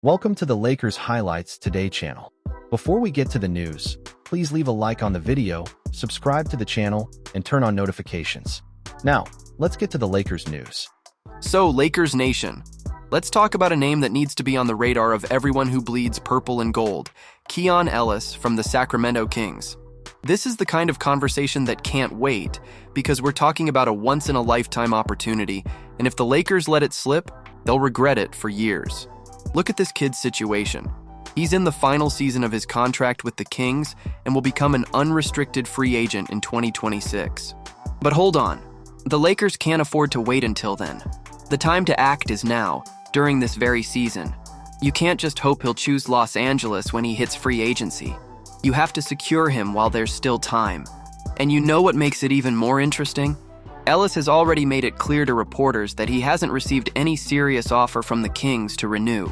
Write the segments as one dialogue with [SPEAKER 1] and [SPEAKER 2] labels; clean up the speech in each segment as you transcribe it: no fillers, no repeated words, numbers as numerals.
[SPEAKER 1] Welcome to the Lakers Highlights Today channel. Before we get to the news, please leave a like on the video, subscribe to the channel, and turn on notifications. Now, let's get to the Lakers news.
[SPEAKER 2] So, Lakers Nation. Let's talk about a name that needs to be on the radar of everyone who bleeds purple and gold. Keon Ellis from the Sacramento Kings. This is the kind of conversation that can't wait, because we're talking about a once-in-a-lifetime opportunity, and if the Lakers let it slip, they'll regret it for years. Look at this kid's situation. He's in the final season of his contract with the Kings and will become an unrestricted free agent in 2026. But hold on, the Lakers can't afford to wait until then. The time to act is now, during this very season. You can't just hope he'll choose Los Angeles when he hits free agency. You have to secure him while there's still time. And you know what makes it even more interesting? Ellis has already made it clear to reporters that he hasn't received any serious offer from the Kings to renew.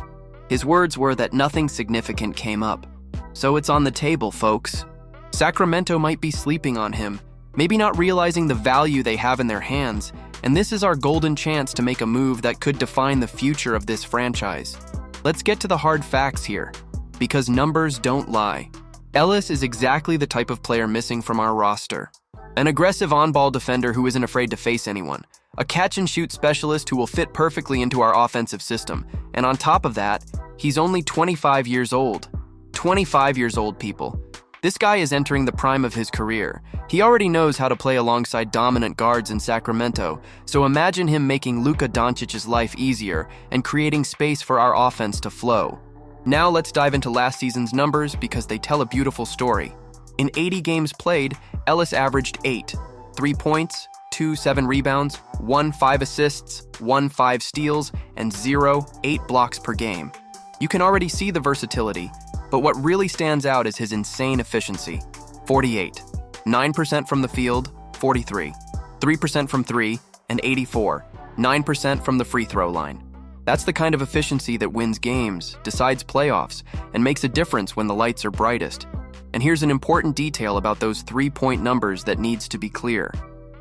[SPEAKER 2] His words were that nothing significant came up. So it's on the table, folks. Sacramento might be sleeping on him, maybe not realizing the value they have in their hands, and this is our golden chance to make a move that could define the future of this franchise. Let's get to the hard facts here, because numbers don't lie. Ellis is exactly the type of player missing from our roster. An aggressive on-ball defender who isn't afraid to face anyone. A catch-and-shoot specialist who will fit perfectly into our offensive system. And on top of that, he's only 25 years old. 25 years old, people. This guy is entering the prime of his career. He already knows how to play alongside dominant guards in Sacramento, so imagine him making Luka Doncic's life easier and creating space for our offense to flow. Now let's dive into last season's numbers because they tell a beautiful story. In 80 games played, Ellis averaged 8, 3 points, 2 7 rebounds, 1 5 assists, 1 5 steals, and 0 8 blocks per game. You can already see the versatility, but what really stands out is his insane efficiency. 48, 9% from the field, 43, 3% from 3, and 84, 9% from the free throw line. That's the kind of efficiency that wins games, decides playoffs, and makes a difference when the lights are brightest. And here's an important detail about those three-point numbers that needs to be clear.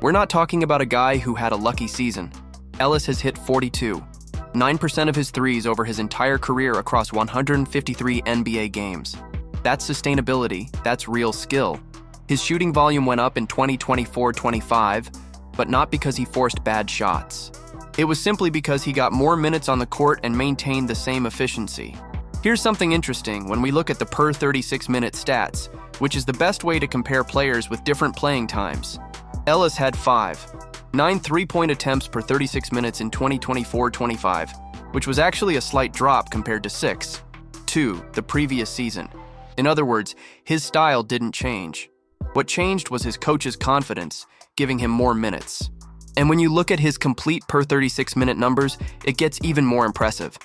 [SPEAKER 2] We're not talking about a guy who had a lucky season. Ellis has hit 42, 9% of his threes over his entire career across 153 NBA games. That's sustainability, that's real skill. His shooting volume went up in 2024-25, but not because he forced bad shots. It was simply because he got more minutes on the court and maintained the same efficiency. Here's something interesting when we look at the per 36-minute stats, which is the best way to compare players with different playing times. Ellis had 9 three-point attempts per 36 minutes in 2024-25, which was actually a slight drop compared to 2 the previous season. In other words, his style didn't change. What changed was his coach's confidence, giving him more minutes. And when you look at his complete per 36-minute numbers, it gets even more impressive.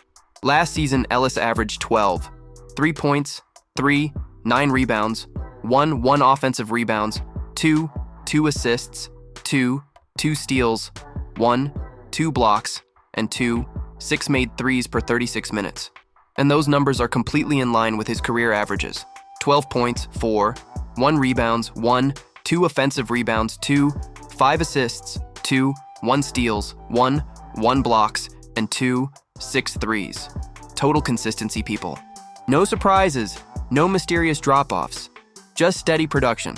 [SPEAKER 2] Last season, Ellis averaged 12, 3 points, 3, 9 rebounds, 1 offensive rebounds, 2 assists, 2 steals, 1 2 blocks, and 6 made threes per 36 minutes. And those numbers are completely in line with his career averages. 12 points, 4, 1 rebounds, 1, 2 offensive rebounds, 2, 5 assists, 2, 1 steals, 1 blocks, and 6 threes. Total consistency, people. No surprises, no mysterious drop-offs, just steady production.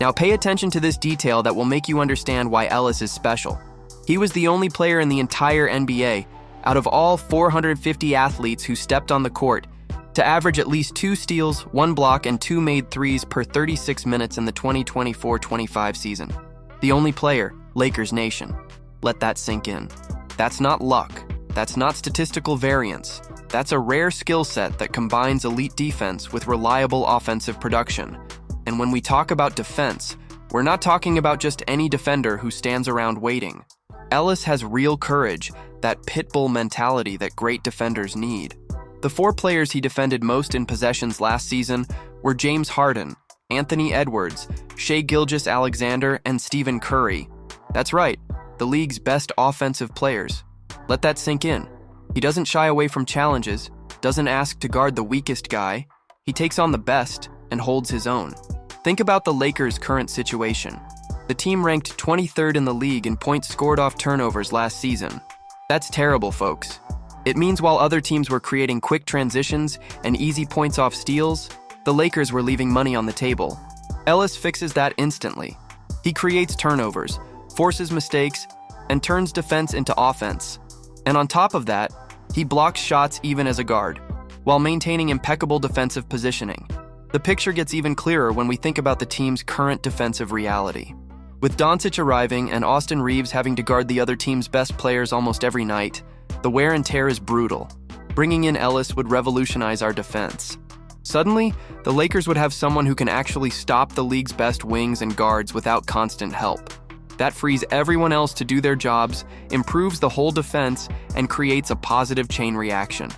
[SPEAKER 2] Now pay attention to this detail that will make you understand why Ellis is special. He was the only player in the entire NBA, out of all 450 athletes who stepped on the court, to average at least 2 steals, 1 block, and 2 made threes per 36 minutes in the 2024-25 season. The only player, Lakers Nation. Let that sink in. That's not luck. That's not statistical variance. That's a rare skill set that combines elite defense with reliable offensive production. And when we talk about defense, we're not talking about just any defender who stands around waiting. Ellis has real courage, that pit bull mentality that great defenders need. The 4 players he defended most in possessions last season were James Harden, Anthony Edwards, Shai Gilgeous-Alexander, and Stephen Curry. That's right, the league's best offensive players. Let that sink in. He doesn't shy away from challenges, doesn't ask to guard the weakest guy. He takes on the best and holds his own. Think about the Lakers' current situation. The team ranked 23rd in the league in points scored off turnovers last season. That's terrible, folks. It means while other teams were creating quick transitions and easy points off steals, the Lakers were leaving money on the table. Ellis fixes that instantly. He creates turnovers, forces mistakes, and turns defense into offense. And on top of that, he blocks shots even as a guard, while maintaining impeccable defensive positioning. The picture gets even clearer when we think about the team's current defensive reality. With Doncic arriving and Austin Reeves having to guard the other team's best players almost every night, the wear and tear is brutal. Bringing in Ellis would revolutionize our defense. Suddenly, the Lakers would have someone who can actually stop the league's best wings and guards without constant help. That frees everyone else to do their jobs, improves the whole defense, and creates a positive chain reaction.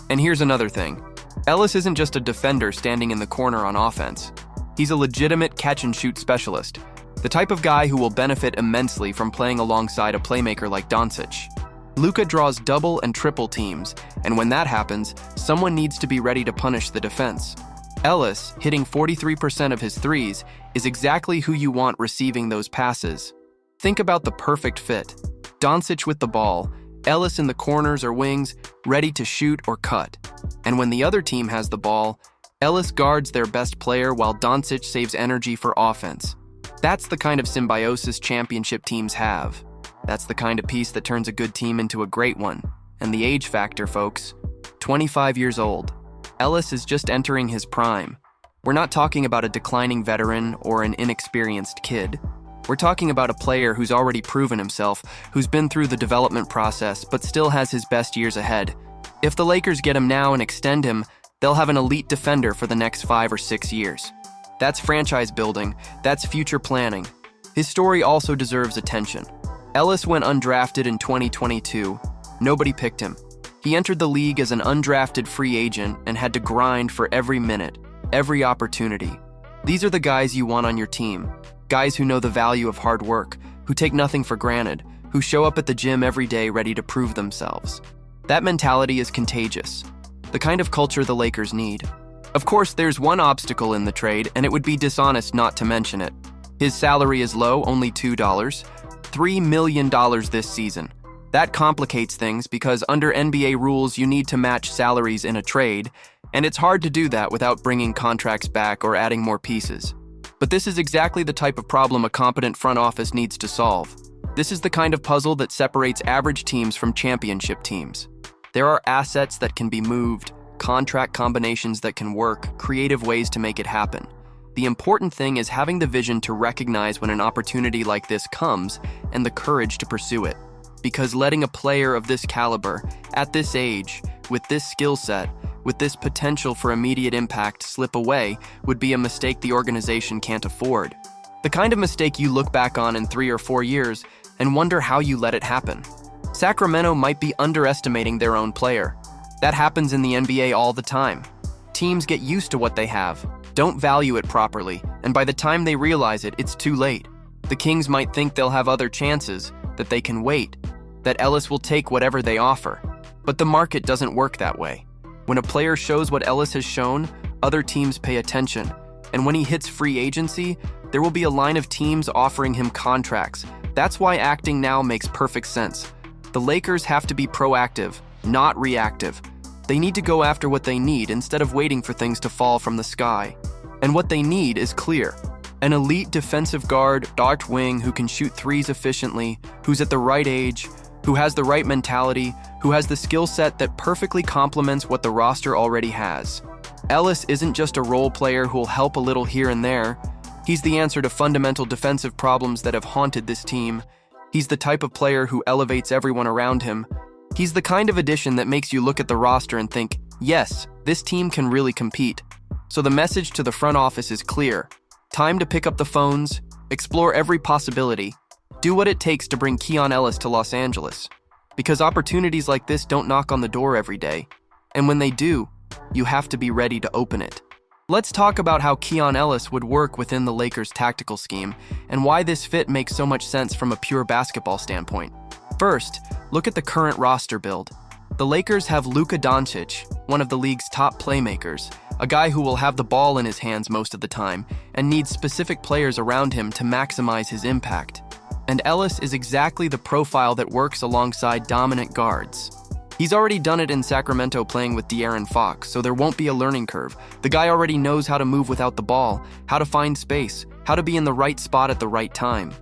[SPEAKER 2] And here's another thing. Ellis isn't just a defender standing in the corner on offense. He's a legitimate catch-and-shoot specialist, the type of guy who will benefit immensely from playing alongside a playmaker like Doncic. Luka draws double and triple teams, and when that happens, someone needs to be ready to punish the defense. Ellis, hitting 43% of his threes, is exactly who you want receiving those passes. Think about the perfect fit. Doncic with the ball, Ellis in the corners or wings, ready to shoot or cut. And when the other team has the ball, Ellis guards their best player while Doncic saves energy for offense. That's the kind of symbiosis championship teams have. That's the kind of piece that turns a good team into a great one. And the age factor, folks. 25 years old. Ellis is just entering his prime. We're not talking about a declining veteran or an inexperienced kid. We're talking about a player who's already proven himself, who's been through the development process, but still has his best years ahead. If the Lakers get him now and extend him, they'll have an elite defender for the next 5 or 6 years. That's franchise building. That's future planning. His story also deserves attention. Ellis went undrafted in 2022. Nobody picked him. He entered the league as an undrafted free agent and had to grind for every minute, every opportunity. These are the guys you want on your team. Guys who know the value of hard work, who take nothing for granted, who show up at the gym every day ready to prove themselves. That mentality is contagious. The kind of culture the Lakers need. Of course, there's one obstacle in the trade, and it would be dishonest not to mention it. His salary is low, only $2. $3 million this season. That complicates things because under NBA rules you need to match salaries in a trade, and it's hard to do that without bringing contracts back or adding more pieces. But this is exactly the type of problem a competent front office needs to solve. This is the kind of puzzle that separates average teams from championship teams. There are assets that can be moved, contract combinations that can work, creative ways to make it happen. The important thing is having the vision to recognize when an opportunity like this comes and the courage to pursue it. Because letting a player of this caliber, at this age, with this skill set, with this potential for immediate impact slip away would be a mistake the organization can't afford. The kind of mistake you look back on in 3 or 4 years and wonder how you let it happen. Sacramento might be underestimating their own player. That happens in the NBA all the time. Teams get used to what they have, don't value it properly, and by the time they realize it, it's too late. The Kings might think they'll have other chances, that they can wait, that Ellis will take whatever they offer. But the market doesn't work that way. When a player shows what Ellis has shown, other teams pay attention. And when he hits free agency, there will be a line of teams offering him contracts. That's why acting now makes perfect sense. The Lakers have to be proactive, not reactive. They need to go after what they need instead of waiting for things to fall from the sky. And what they need is clear. An elite defensive guard, dark wing who can shoot threes efficiently, who's at the right age, who has the right mentality, who has the skill set that perfectly complements what the roster already has. Ellis isn't just a role player who'll help a little here and there. He's the answer to fundamental defensive problems that have haunted this team. He's the type of player who elevates everyone around him. He's the kind of addition that makes you look at the roster and think, yes, this team can really compete. So the message to the front office is clear. Time to pick up the phones, explore every possibility, do what it takes to bring Keon Ellis to Los Angeles. Because opportunities like this don't knock on the door every day. And when they do, you have to be ready to open it. Let's talk about how Keon Ellis would work within the Lakers' tactical scheme and why this fit makes so much sense from a pure basketball standpoint. First, look at the current roster build. The Lakers have Luka Doncic, one of the league's top playmakers, a guy who will have the ball in his hands most of the time and needs specific players around him to maximize his impact. And Ellis is exactly the profile that works alongside dominant guards. He's already done it in Sacramento playing with De'Aaron Fox, so there won't be a learning curve. The guy already knows how to move without the ball, how to find space, how to be in the right spot at the right time.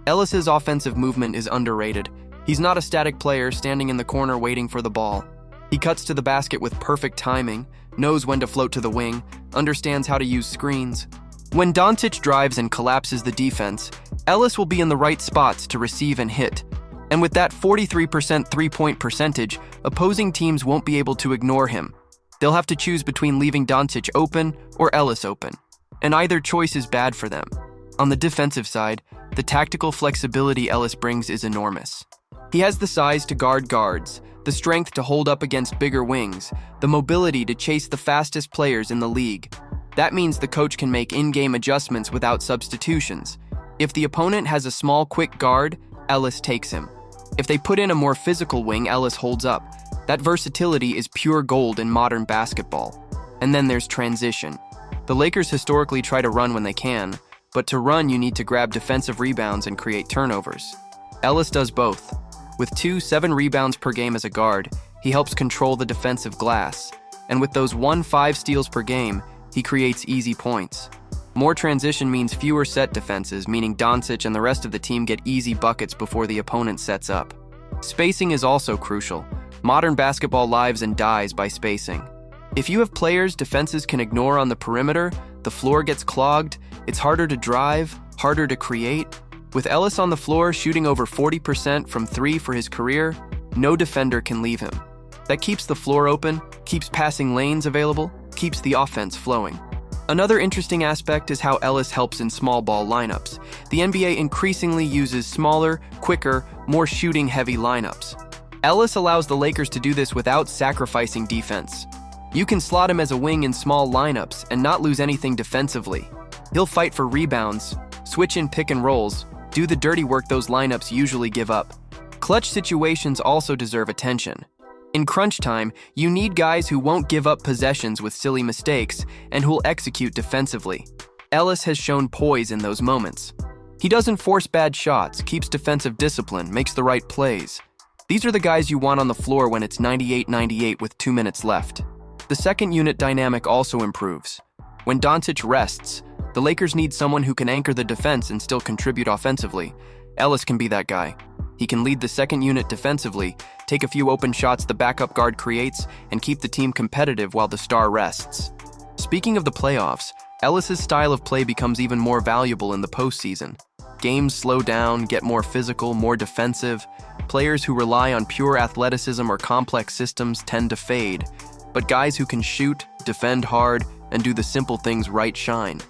[SPEAKER 2] Ellis's offensive movement is underrated. He's not a static player standing in the corner waiting for the ball. He cuts to the basket with perfect timing, knows when to float to the wing, understands how to use screens. When Doncic drives and collapses the defense, Ellis will be in the right spots to receive and hit. And with that 43% three-point percentage, opposing teams won't be able to ignore him. They'll have to choose between leaving Doncic open or Ellis open, and either choice is bad for them. On the defensive side, the tactical flexibility Ellis brings is enormous. He has the size to guard guards, the strength to hold up against bigger wings, the mobility to chase the fastest players in the league. That means the coach can make in-game adjustments without substitutions. If the opponent has a small, quick guard, Ellis takes him. If they put in a more physical wing, Ellis holds up. That versatility is pure gold in modern basketball. And then there's transition. The Lakers historically try to run when they can, but to run you need to grab defensive rebounds and create turnovers. Ellis does both. With 7 rebounds per game as a guard, he helps control the defensive glass. And with those 5 steals per game, he creates easy points. More transition means fewer set defenses, meaning Doncic and the rest of the team get easy buckets before the opponent sets up. Spacing is also crucial. Modern basketball lives and dies by spacing. If you have players defenses can ignore on the perimeter, the floor gets clogged, it's harder to drive, harder to create. With Ellis on the floor shooting over 40% from 3 for his career, no defender can leave him. That keeps the floor open, keeps passing lanes available, keeps the offense flowing. Another interesting aspect is how Ellis helps in small ball lineups. The NBA increasingly uses smaller, quicker, more shooting-heavy lineups. Ellis allows the Lakers to do this without sacrificing defense. You can slot him as a wing in small lineups and not lose anything defensively. He'll fight for rebounds, switch in pick and rolls, do the dirty work those lineups usually give up. Clutch situations also deserve attention. In crunch time, you need guys who won't give up possessions with silly mistakes and who'll execute defensively. Ellis has shown poise in those moments. He doesn't force bad shots, keeps defensive discipline, makes the right plays. These are the guys you want on the floor when it's 98-98 with 2 minutes left. The second unit dynamic also improves. When Doncic rests, the Lakers need someone who can anchor the defense and still contribute offensively. Ellis can be that guy. He can lead the second unit defensively, take a few open shots the backup guard creates, and keep the team competitive while the star rests. Speaking of the playoffs, Ellis's style of play becomes even more valuable in the postseason. Games slow down, get more physical, more defensive. Players who rely on pure athleticism or complex systems tend to fade. But guys who can shoot, defend hard, and do the simple things right shine.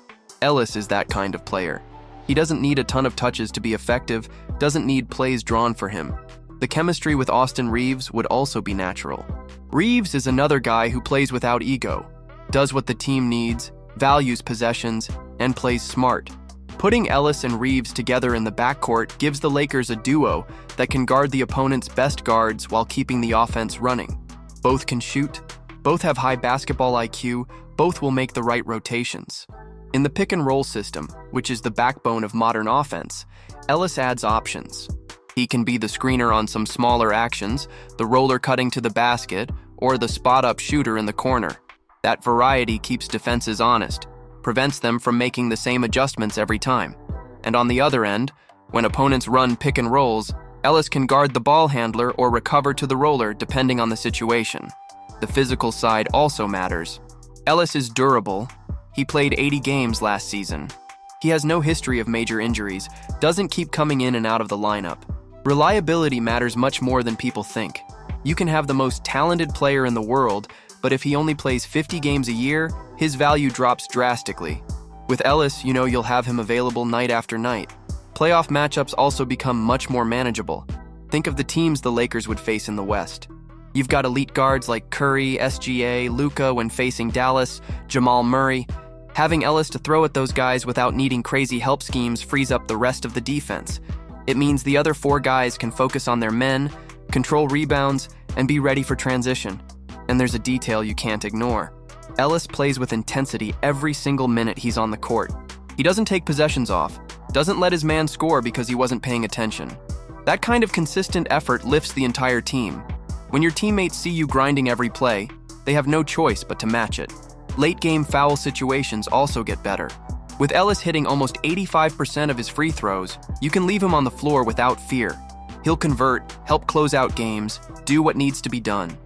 [SPEAKER 2] Ellis is that kind of player. He doesn't need a ton of touches to be effective, doesn't need plays drawn for him. The chemistry with Austin Reeves would also be natural. Reeves is another guy who plays without ego, does what the team needs, values possessions, and plays smart. Putting Ellis and Reeves together in the backcourt gives the Lakers a duo that can guard the opponent's best guards while keeping the offense running. Both can shoot, both have high basketball IQ, both will make the right rotations. In the pick-and-roll system, which is the backbone of modern offense, Ellis adds options. He can be the screener on some smaller actions, the roller cutting to the basket, or the spot-up shooter in the corner. That variety keeps defenses honest, prevents them from making the same adjustments every time. And on the other end, when opponents run pick-and-rolls, Ellis can guard the ball handler or recover to the roller depending on the situation. The physical side also matters. Ellis is durable. He played 80 games last season. He has no history of major injuries, doesn't keep coming in and out of the lineup. Reliability matters much more than people think. You can have the most talented player in the world, but if he only plays 50 games a year, his value drops drastically. With Ellis, you know you'll have him available night after night. Playoff matchups also become much more manageable. Think of the teams the Lakers would face in the West. You've got elite guards like Curry, SGA, Luka when facing Dallas, Jamal Murray. Having Ellis to throw at those guys without needing crazy help schemes frees up the rest of the defense. It means the other 4 guys can focus on their men, control rebounds, and be ready for transition. And there's a detail you can't ignore. Ellis plays with intensity every single minute he's on the court. He doesn't take possessions off, doesn't let his man score because he wasn't paying attention. That kind of consistent effort lifts the entire team. When your teammates see you grinding every play, they have no choice but to match it. Late-game foul situations also get better. With Ellis hitting almost 85% of his free throws, you can leave him on the floor without fear. He'll convert, help close out games, do what needs to be done.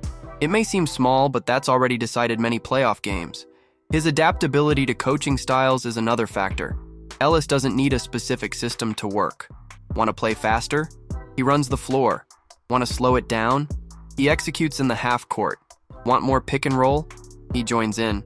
[SPEAKER 2] It may seem small, but that's already decided many playoff games. His adaptability to coaching styles is another factor. Ellis doesn't need a specific system to work. Want to play faster? He runs the floor. Want to slow it down? He executes in the half court. Want more pick and roll? He joins in.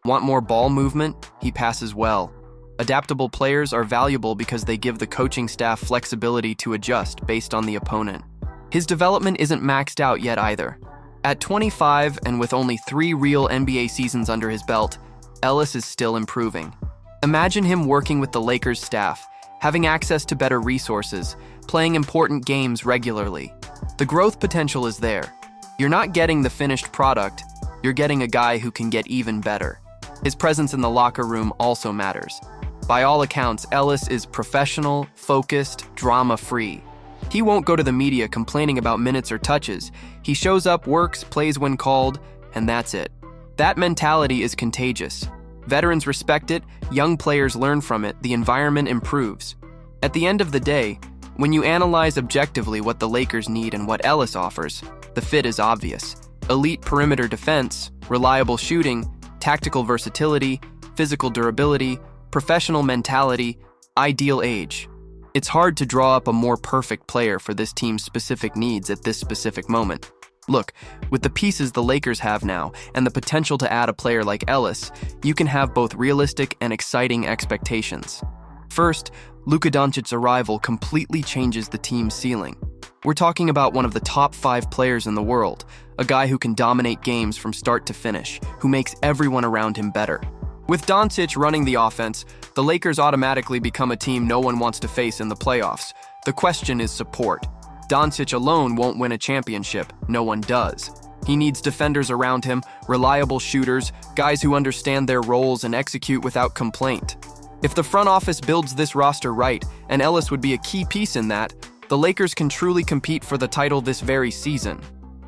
[SPEAKER 2] Want more ball movement? He passes well. Adaptable players are valuable because they give the coaching staff flexibility to adjust based on the opponent. His development isn't maxed out yet either. At 25 and with only 3 real NBA seasons under his belt, Ellis is still improving. Imagine him working with the Lakers staff, having access to better resources, playing important games regularly. The growth potential is there. You're not getting the finished product, you're getting a guy who can get even better. His presence in the locker room also matters. By all accounts, Ellis is professional, focused, drama-free. He won't go to the media complaining about minutes or touches. He shows up, works, plays when called, and that's it. That mentality is contagious. Veterans respect it, young players learn from it, the environment improves. At the end of the day, when you analyze objectively what the Lakers need and what Ellis offers, the fit is obvious. Elite perimeter defense, reliable shooting, tactical versatility, physical durability, professional mentality, ideal age. It's hard to draw up a more perfect player for this team's specific needs at this specific moment. Look, with the pieces the Lakers have now and the potential to add a player like Ellis, you can have both realistic and exciting expectations. First, Luka Doncic's arrival completely changes the team's ceiling. We're talking about one of the top 5 players in the world, a guy who can dominate games from start to finish, who makes everyone around him better. With Doncic running the offense, the Lakers automatically become a team no one wants to face in the playoffs. The question is support. Doncic alone won't win a championship, no one does. He needs defenders around him, reliable shooters, guys who understand their roles and execute without complaint. If the front office builds this roster right, and Ellis would be a key piece in that, the Lakers can truly compete for the title this very season.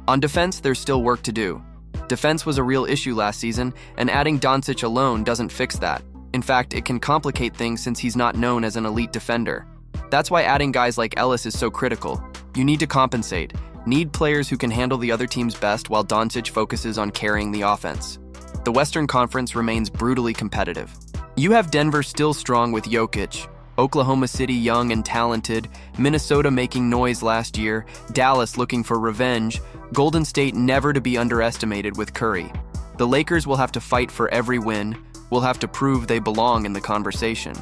[SPEAKER 2] On defense, there's still work to do. Defense was a real issue last season, and adding Doncic alone doesn't fix that. In fact, it can complicate things since he's not known as an elite defender. That's why adding guys like Ellis is so critical. You need to compensate. Need players who can handle the other team's best while Doncic focuses on carrying the offense. The Western Conference remains brutally competitive. You have Denver still strong with Jokic, Oklahoma City young and talented, Minnesota making noise last year, Dallas looking for revenge, Golden State never to be underestimated with Curry. The Lakers will have to fight for every win, will have to prove they belong in the conversation.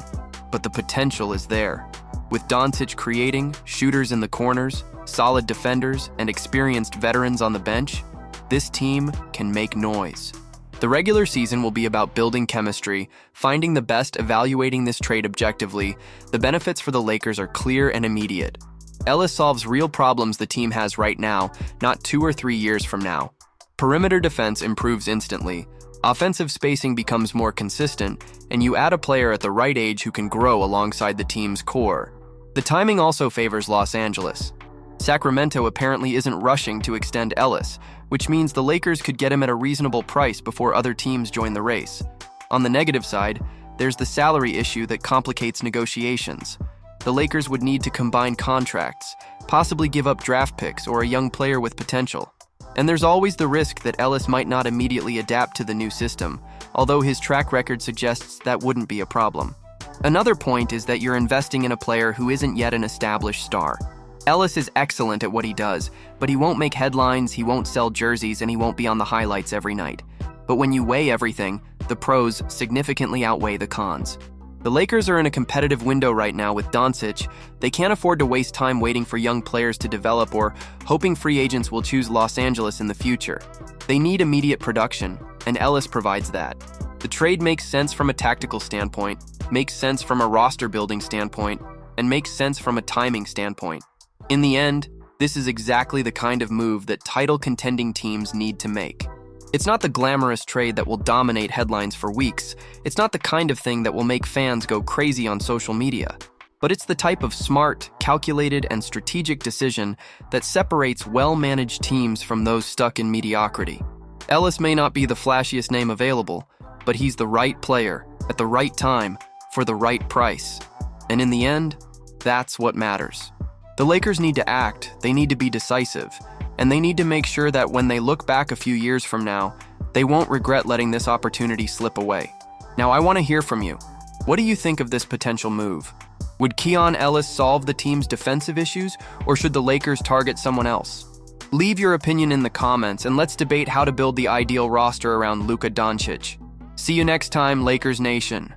[SPEAKER 2] But the potential is there. With Doncic creating, shooters in the corners, solid defenders, and experienced veterans on the bench, this team can make noise. The regular season will be about building chemistry, finding the best, evaluating this trade objectively. The benefits for the Lakers are clear and immediate. Ellis solves real problems the team has right now, not 2 or 3 years from now. Perimeter defense improves instantly. Offensive spacing becomes more consistent, and you add a player at the right age who can grow alongside the team's core. The timing also favors Los Angeles. Sacramento apparently isn't rushing to extend Ellis, which means the Lakers could get him at a reasonable price before other teams join the race. On the negative side, there's the salary issue that complicates negotiations. The Lakers would need to combine contracts, possibly give up draft picks or a young player with potential. And there's always the risk that Ellis might not immediately adapt to the new system, although his track record suggests that wouldn't be a problem. Another point is that you're investing in a player who isn't yet an established star. Ellis is excellent at what he does, but he won't make headlines, he won't sell jerseys, and he won't be on the highlights every night. But when you weigh everything, the pros significantly outweigh the cons. The Lakers are in a competitive window right now with Doncic. They can't afford to waste time waiting for young players to develop or hoping free agents will choose Los Angeles in the future. They need immediate production, and Ellis provides that. The trade makes sense from a tactical standpoint, makes sense from a roster-building standpoint, and makes sense from a timing standpoint. In the end, this is exactly the kind of move that title-contending teams need to make. It's not the glamorous trade that will dominate headlines for weeks. It's not the kind of thing that will make fans go crazy on social media. but it's the type of smart, calculated, and strategic decision that separates well-managed teams from those stuck in mediocrity. Ellis may not be the flashiest name available, but he's the right player, at the right time, for the right price. And in the end, that's what matters. The Lakers need to act, they need to be decisive, and they need to make sure that when they look back a few years from now, they won't regret letting this opportunity slip away. Now, I want to hear from you. What do you think of this potential move? Would Keon Ellis solve the team's defensive issues, or should the Lakers target someone else? Leave your opinion in the comments, and let's debate how to build the ideal roster around Luka Doncic. See you next time, Lakers Nation.